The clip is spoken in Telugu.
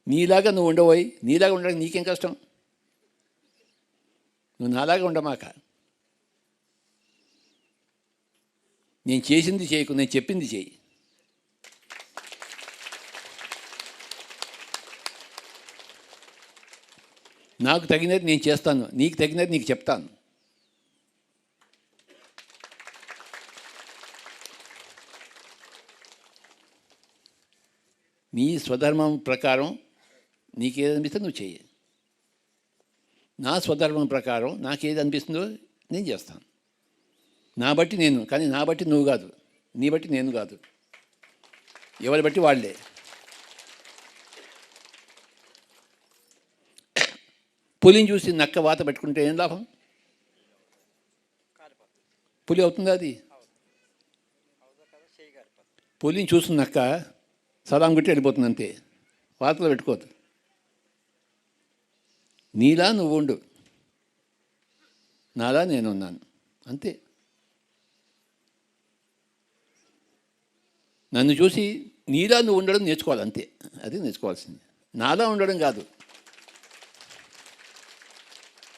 నీలాగా నువ్వు ఉండబోయి, నీలాగా ఉండడానికి నీకేం కష్టం? నువ్వు నాలాగా ఉండమాక. నేను చేసింది చేయకు, నేను చెప్పింది చేయి. నాకు తగినది నేను చేస్తాను, నీకు తగినది నీకు చెప్తాను. నీ స్వధర్మం ప్రకారం నీకేదనిపిస్తుందో నువ్వు చెయ్యి. నా స్వధర్మం ప్రకారం నాకేది అనిపిస్తుందో నేను చేస్తాను. నా బట్టి నేను, కానీ నా బట్టి నువ్వు కాదు, నీ బట్టి నేను కాదు, ఎవరి బట్టి వాళ్ళే. పులిని చూసి నక్క వాత పెట్టుకుంటే ఏం లాభం? పులి అవుతుందా అది? పులిని చూసిన నక్క సలాం గుట్టి వెళ్ళిపోతుంది అంతే, వాతలో పెట్టుకోవద్దు. నీలా నువ్వు ఉండు, నాలా నేను ఉన్నాను, అంతే. నన్ను చూసి నీలా నువ్వు ఉండడం నేర్చుకోవాలి, అంతే. అది నేర్చుకోవాల్సింది, నాలా ఉండడం కాదు.